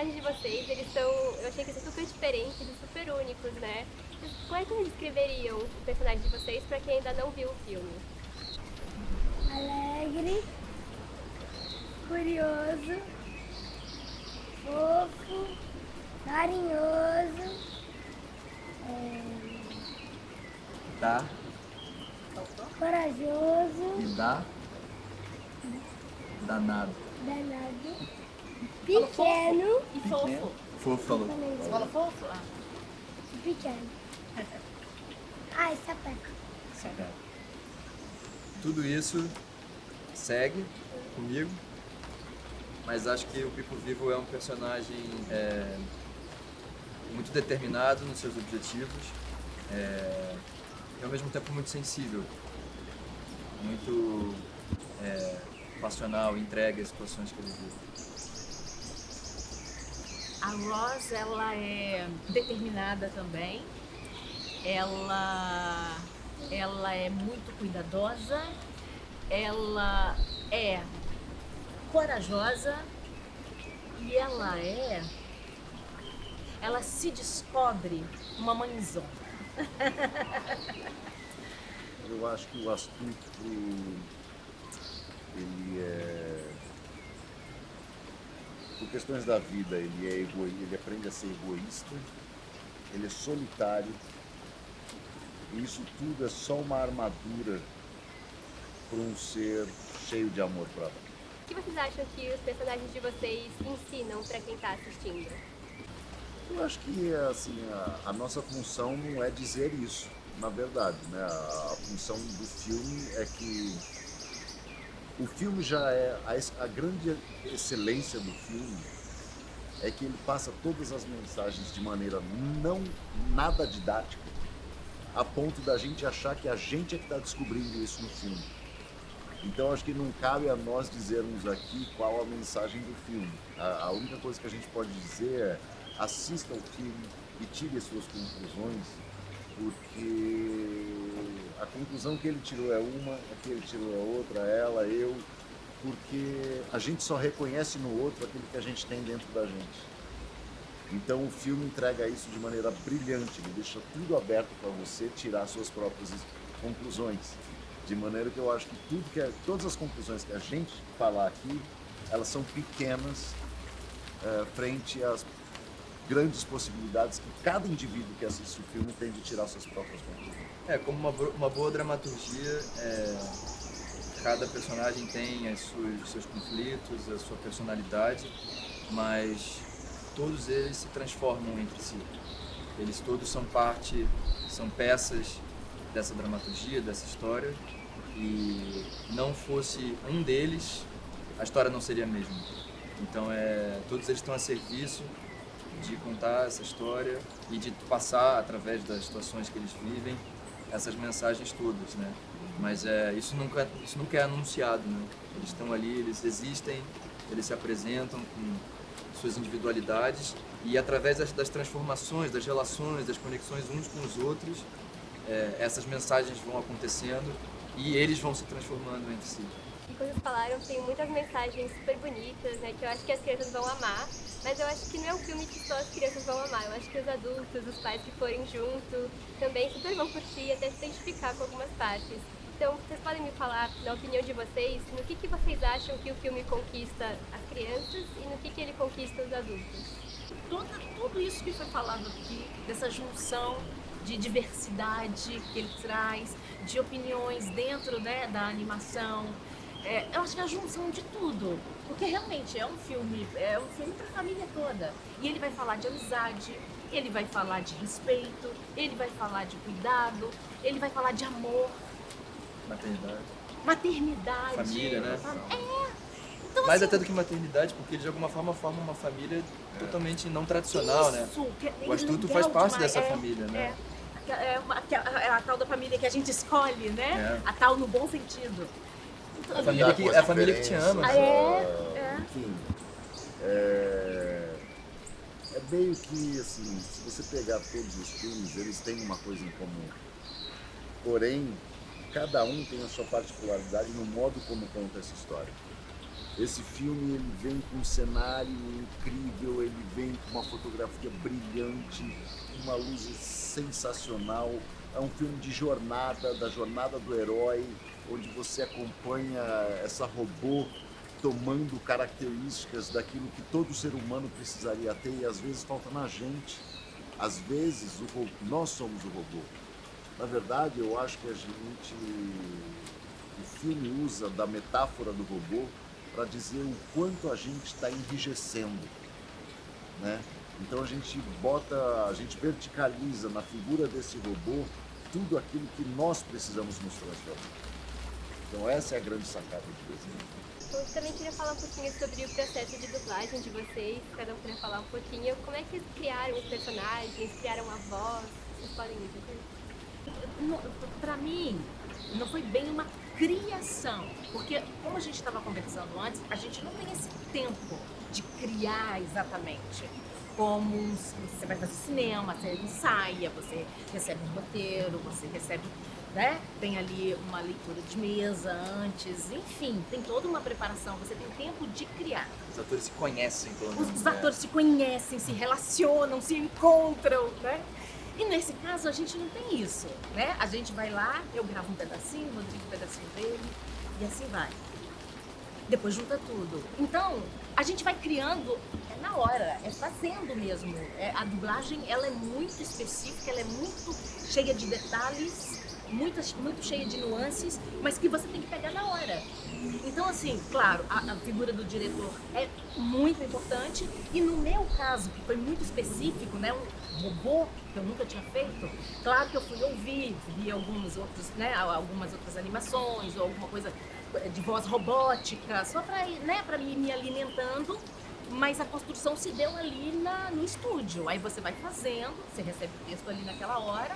personagens de vocês, eu achei que eles são super diferentes e super únicos, né? Como é que vocês descreveriam o personagem de vocês pra quem ainda não viu o filme? Alegre, curioso, fofo, carinhoso, Dá corajoso, e dá danado. danado, pequeno, E fofo. Fofo falou. Você fala fofo? Ah. pequeno. Ai, sapeca. Tudo isso segue comigo, mas acho que o Pipo Vivo é um personagem muito determinado nos seus objetivos e ao mesmo tempo muito sensível, muito passional, entregue às situações que ele vive. A Roz, ela é determinada também. Ela é muito cuidadosa. Ela é corajosa. E ela se descobre uma mãezona. Eu acho que o astuto, por questões da vida, ele aprende a ser egoísta, ele é solitário, e isso tudo é só uma armadura para um ser cheio de amor próprio. O que vocês acham que os personagens de vocês ensinam pra quem tá assistindo? Eu acho que assim, a nossa função não é dizer isso, na verdade, né? A função do filme é que o filme já é a grande excelência do filme é que ele passa todas as mensagens de maneira não nada didática, a ponto da gente achar que a gente é que está descobrindo isso no filme. Então acho que não cabe a nós dizermos aqui qual a mensagem do filme. A única coisa que a gente pode dizer é assista ao filme e tire as suas conclusões, porque a conclusão que ele tirou é uma, a que ele tirou é outra, ela, eu, porque a gente só reconhece no outro aquilo que a gente tem dentro da gente. Então o filme entrega isso de maneira brilhante, ele deixa tudo aberto para você tirar suas próprias conclusões. De maneira que eu acho que todas as conclusões que a gente falar aqui, elas são pequenas frente às grandes possibilidades que cada indivíduo que assiste o filme tem de tirar suas próprias conclusões. Como uma boa dramaturgia, cada personagem tem os seus conflitos, a sua personalidade, mas todos eles se transformam entre si. Eles todos são peças dessa dramaturgia, dessa história, e não fosse um deles, a história não seria a mesma. Então todos eles estão a serviço de contar essa história e de passar, através das situações que eles vivem, essas mensagens todas, né? Mas isso nunca é anunciado, né? Eles estão ali, eles existem, eles se apresentam com suas individualidades e através das transformações, das relações, das conexões uns com os outros, essas mensagens vão acontecendo e eles vão se transformando entre si. E como vocês falaram, tem muitas mensagens super bonitas, né, que eu acho que as crianças vão amar, mas eu acho que não é um filme que só as crianças vão amar, eu acho que os adultos, os pais que forem junto, também super vão curtir e até se identificar com algumas partes. Então, vocês podem me falar, na opinião de vocês, no que vocês acham que o filme conquista as crianças e no que ele conquista os adultos? Tudo isso que foi falado aqui, dessa junção de diversidade que ele traz, de opiniões dentro, né, da animação. Eu acho que é a junção de tudo, porque realmente é um filme para a família toda. E ele vai falar de amizade, ele vai falar de respeito, ele vai falar de cuidado, ele vai falar de amor. Maternidade. Família, né? Então, Mais assim, até do que maternidade, porque ele de alguma forma forma uma família totalmente não tradicional, né? O Astuto faz parte dessa família, né? É a tal da família que a gente escolhe, né? A tal no bom sentido. Então, A família que te ama. Enfim, é meio que assim, se você pegar todos os filmes, eles têm uma coisa em comum. Porém, cada um tem a sua particularidade no modo como conta essa história. Esse filme ele vem com um cenário incrível, ele uma fotografia brilhante, uma luz sensacional. É um filme de jornada, da jornada do herói, onde você acompanha essa robô tomando características daquilo que todo ser humano precisaria ter e às vezes falta na gente. Às vezes nós somos o robô. Na verdade, eu acho que o filme usa da metáfora do robô para dizer o quanto a gente está enrijecendo, né? Então a gente verticaliza na figura desse robô tudo aquilo que nós precisamos nos transformar. Então essa é a grande sacada de desenho. Eu também queria falar um pouquinho sobre o processo de dublagem de vocês, cada um queria falar um pouquinho, como é que vocês criaram os personagens, criaram a voz, vocês podem me dizer? Para mim, não foi bem uma criação, porque como a gente estava conversando antes, a gente não tem esse tempo de criar exatamente. Como você vai fazer cinema, você ensaia, você recebe um roteiro, você recebe, né? Tem ali uma leitura de mesa antes, enfim, tem toda uma preparação, você tem tempo de criar. Os atores se conhecem, pelo menos. Os atores se conhecem, se relacionam, se encontram, né? E nesse caso a gente não tem isso, né? A gente vai lá, eu gravo um pedacinho, o Rodrigo um pedacinho dele, e assim vai. Depois junta tudo. Então, a gente vai criando na hora, é fazendo mesmo. A dublagem, ela é muito específica, ela é muito cheia de detalhes, muito cheia de nuances, mas que você tem que pegar na hora. Então, assim, claro, a figura do diretor é muito importante e no meu caso, que foi muito específico, né, um robô que eu nunca tinha feito, claro que eu fui ouvir, vi algumas outras animações ou alguma coisa de voz robótica, só para ir me alimentando, mas a construção se deu ali no estúdio. Aí você vai fazendo, você recebe o texto ali naquela hora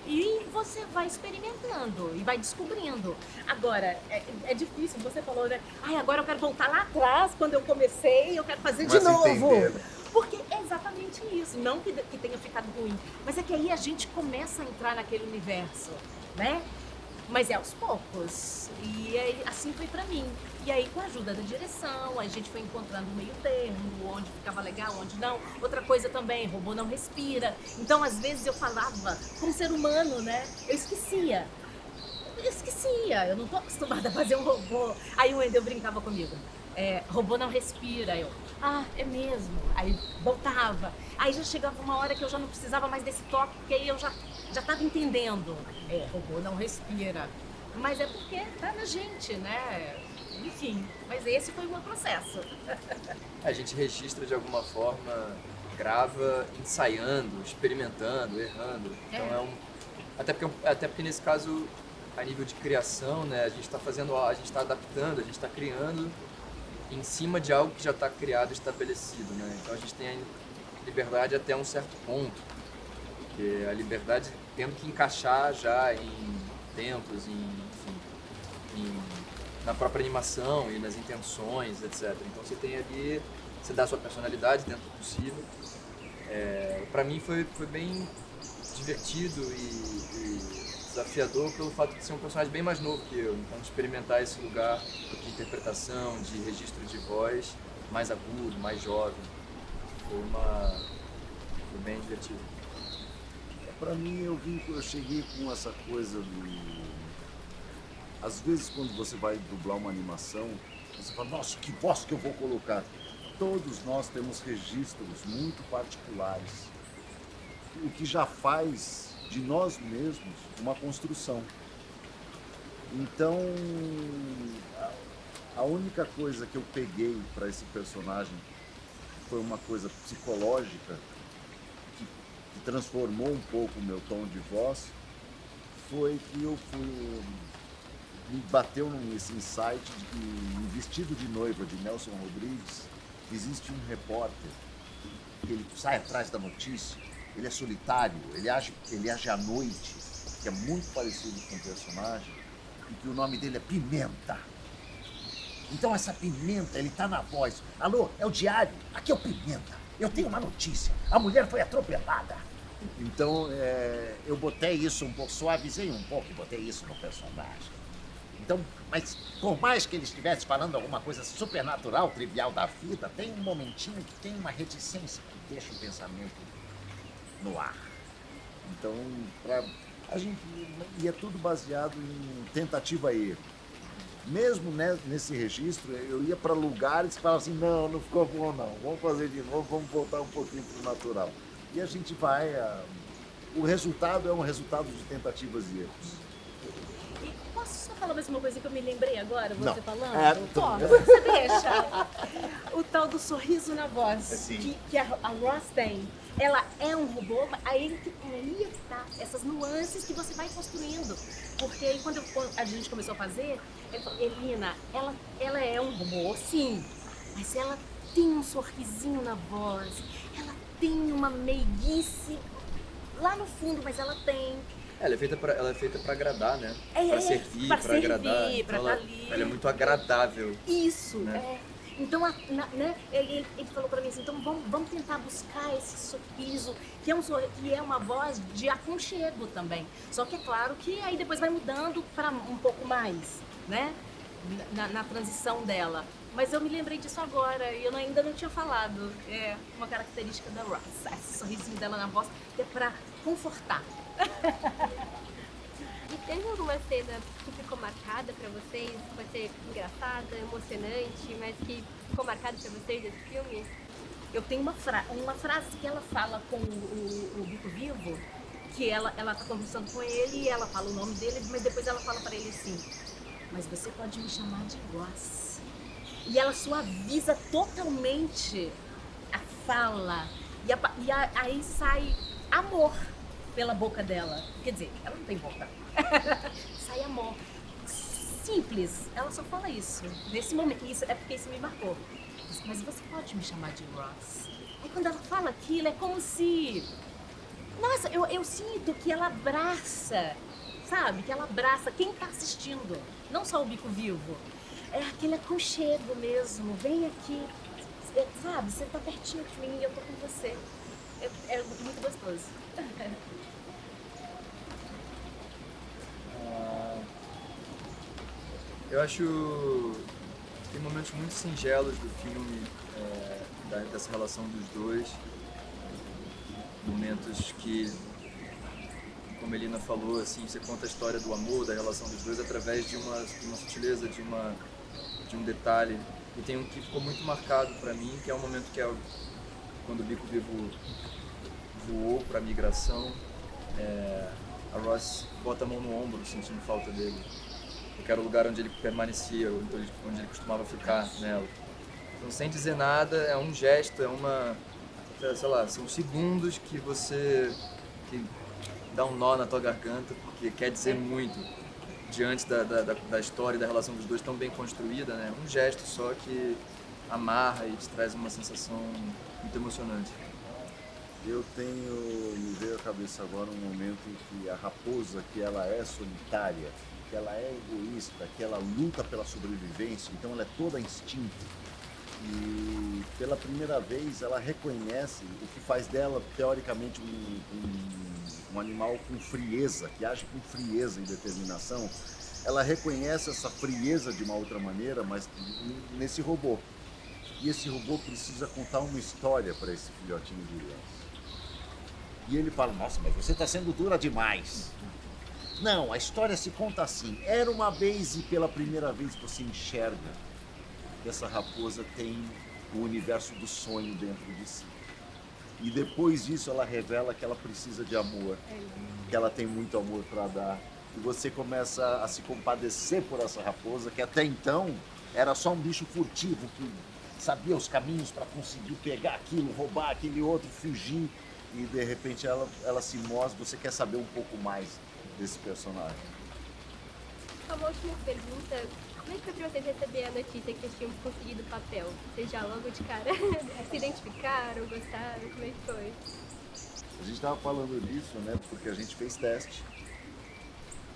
e você vai experimentando e vai descobrindo. Agora, é difícil, você falou, né? Ai, agora eu quero voltar lá atrás, quando eu comecei, eu quero fazer de novo. Entender. Porque é exatamente isso, não que tenha ficado ruim, mas é que aí a gente começa a entrar naquele universo, né? Mas é aos poucos, e aí, assim foi pra mim. E aí, com a ajuda da direção, a gente foi encontrando um meio termo, onde ficava legal, onde não. Outra coisa também, robô não respira. Então, às vezes eu falava como ser humano, né? Eu esquecia, eu não tô acostumada a fazer um robô. Aí o Wendel brincava comigo, robô não respira. Eu, é mesmo. Aí voltava. Aí já chegava uma hora que eu já não precisava mais desse toque, porque aí eu já estava entendendo. Robô não respira. Mas é porque tá na gente, né? Enfim, mas esse foi o meu processo. A gente registra de alguma forma, grava ensaiando, experimentando, errando. Então até porque nesse caso, a nível de criação, né, a gente está adaptando, a gente está criando em cima de algo que já está criado, estabelecido, né? Então a gente tem a liberdade até um certo ponto, porque a liberdade tendo que encaixar já em tempos, na própria animação e nas intenções, etc. Então você tem ali, você dá a sua personalidade dentro do possível. Para mim foi bem divertido e desafiador pelo fato de ser um personagem bem mais novo que eu. Então de experimentar esse lugar de interpretação, de registro de voz mais agudo, mais jovem, foi bem divertido. Para mim, eu cheguei com essa coisa às vezes, quando você vai dublar uma animação, você fala, nossa, que voz que eu vou colocar. Todos nós temos registros muito particulares, o que já faz de nós mesmos uma construção. Então, a única coisa que eu peguei para esse personagem foi uma coisa psicológica que transformou um pouco o meu tom de voz, foi que me bateu nesse insight de que em Vestido de Noiva, de Nelson Rodrigues, existe um repórter que ele sai atrás da notícia, ele é solitário, ele age à noite, que é muito parecido com o personagem, e que o nome dele é Pimenta. Então essa Pimenta, ele tá na voz. Alô, é o diário? Aqui é o Pimenta. Eu tenho uma notícia. A mulher foi atropelada. Então eu botei isso um pouco, suavizei um pouco e botei isso no personagem. Então, mas por mais que ele estivesse falando alguma coisa supernatural, trivial da vida, tem um momentinho que tem uma reticência que deixa o pensamento no ar. Então, a gente ia tudo baseado em tentativa e erro. Mesmo nesse registro, eu ia para lugares que falavam assim, não ficou bom não, vamos fazer de novo, vamos voltar um pouquinho para o natural. E a gente vai, o resultado é um resultado de tentativas e erros. E posso só falar mais uma coisa que eu me lembrei agora, você Não. falando? Posso? Você deixa? O tal do sorriso na voz, Sim. que a Ross tem. Ela é um robô, aí tá essas nuances que você vai construindo. Porque aí quando a gente começou a fazer, ele falou, Elina, ela é um robô, sim, mas ela tem um sorrisinho na voz, ela tem uma meiguice lá no fundo, mas ela tem. Ela é feita pra agradar, né? É, Pra servir, pra pra agradar. servir, pra Então tá ela, ali. ela é muito agradável. Isso, Né? Então, né, ele falou pra mim assim, então vamos tentar buscar esse sorriso, que é uma voz de aconchego também. Só que é claro que aí depois vai mudando para um pouco mais, né, na transição dela. Mas eu me lembrei disso agora e eu ainda não tinha falado. É uma característica da Ross, esse sorrisinho dela na voz, que é pra confortar. E teve alguma cena que ficou marcada pra vocês? Pode ser engraçada, emocionante, mas que ficou marcada pra vocês desse filme? Eu tenho uma frase que ela fala com o Bico Vivo, que ela tá conversando com ele e ela fala o nome dele, mas depois ela fala pra ele assim, mas você pode me chamar de Ross. E ela suaviza totalmente a fala. E aí sai amor pela boca dela. Quer dizer, ela não tem boca. Sai amor. Simples. Ela só fala isso. Nesse momento. Isso é porque isso me marcou. Mas você pode me chamar de Ross. Aí quando ela fala aquilo, é como se... Nossa, eu sinto que ela abraça, sabe? Que ela abraça quem tá assistindo. Não só o Bico Vivo. É aquele aconchego mesmo. Vem aqui. Sabe? Você tá pertinho de mim e eu tô com você. É muito gostoso. Eu acho que tem momentos muito singelos do filme, dessa relação dos dois. Momentos que, como a Elina falou, assim, você conta a história do amor, da relação dos dois através de uma sutileza, de um detalhe. E tem um que ficou muito marcado para mim, que é o momento quando o Bico Vivo voou para a migração, a Ross bota a mão no ombro, sentindo falta dele. Que era o lugar onde ele permanecia, onde ele costumava ficar nela. Então, sem dizer nada, é um gesto, sei lá, são segundos que dá um nó na tua garganta, porque quer dizer muito diante da história e da relação dos dois tão bem construída, né? Um gesto só que amarra e te traz uma sensação muito emocionante. Me veio à cabeça agora um momento em que a raposa, que ela é solitária, que ela é egoísta, que ela luta pela sobrevivência, então ela é toda instinto. E pela primeira vez ela reconhece o que faz dela, teoricamente, um animal com frieza, que age com frieza e determinação. Ela reconhece essa frieza de uma outra maneira, mas nesse robô. E esse robô precisa contar uma história para esse filhotinho de criança. E ele fala, nossa, mas você está sendo dura demais. Não, a história se conta assim. Era uma vez e pela primeira vez você enxerga que essa raposa tem o universo do sonho dentro de si. E depois disso ela revela que ela precisa de amor, que ela tem muito amor para dar. E você começa a se compadecer por essa raposa, que até então era só um bicho furtivo, que sabia os caminhos para conseguir pegar aquilo, roubar aquele outro, fugir. E de repente ela se mostra, você quer saber um pouco mais desse personagem. Uma última pergunta, como é que foi pra vocês receber a notícia que vocês tinham conseguido o papel? Vocês já logo de cara se identificaram, gostaram, como é que foi? A gente estava falando disso, né, porque a gente fez teste.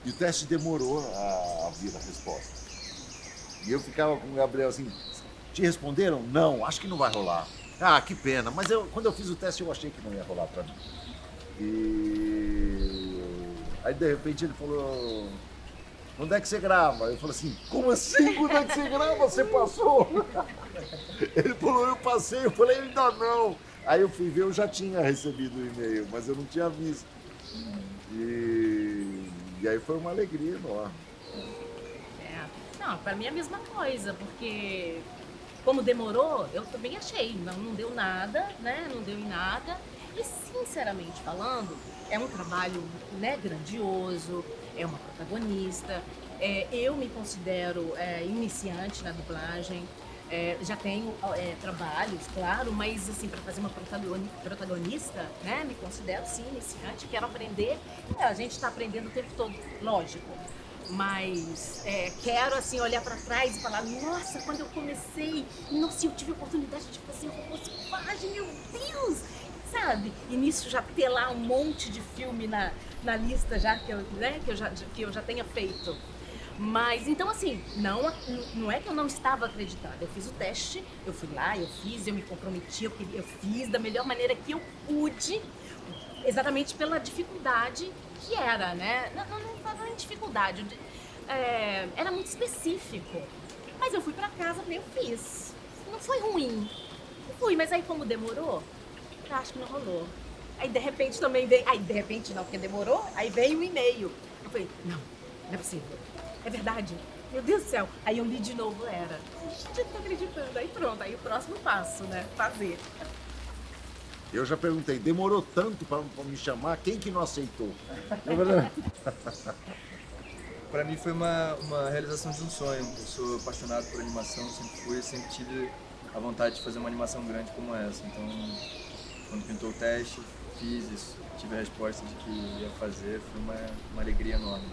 E o teste demorou a vir a resposta. E eu ficava com o Gabriel assim, te responderam? Não, acho que não vai rolar. Ah, que pena, mas quando eu fiz o teste eu achei que não ia rolar pra mim. E aí de repente ele falou, onde é que você grava? Eu falei assim, como assim? Onde é que você grava? Você passou? Ele falou, eu passei. Eu falei, ainda não. Aí eu fui ver, eu já tinha recebido o e-mail, mas eu não tinha visto. E aí foi uma alegria enorme. É. Não, pra mim é a mesma coisa, porque como demorou, eu também achei, não deu nada, né? Não deu em nada. E sinceramente falando, é um trabalho, né, grandioso, é uma protagonista. Eu me considero iniciante na dublagem. Já tenho trabalhos, claro, mas assim, para fazer uma protagonista, né, me considero sim iniciante, quero aprender. A gente está aprendendo o tempo todo, lógico. Mas quero assim olhar para trás e falar, nossa, quando eu comecei, nossa, eu tive a oportunidade de fazer robocipagem, meu Deus! Sabe? E nisso já ter lá um monte de filme na lista já que eu já tenha feito. Mas então assim, não é que eu não estava acreditada. Eu fiz o teste, eu fui lá, eu me comprometi, eu fiz da melhor maneira que eu pude, exatamente pela dificuldade que era, né? Não é dificuldade, era muito específico. Mas eu fui pra casa, eu fiz. Não foi ruim. Fui, mas aí como demorou, eu acho que não rolou. Aí de repente também veio. Aí de repente não, porque demorou, aí veio o e-mail. Eu falei, não é possível. É verdade. Meu Deus do céu. Aí eu li de novo, era. Gente, eu tô acreditando. Aí pronto, aí o próximo passo, né? Fazer. Eu já perguntei, demorou tanto para me chamar, quem que não aceitou? Para mim foi uma realização de um sonho. Eu sou apaixonado por animação, sempre tive a vontade de fazer uma animação grande como essa. Então, quando pintou o teste, fiz isso, tive a resposta de que ia fazer, foi uma alegria enorme.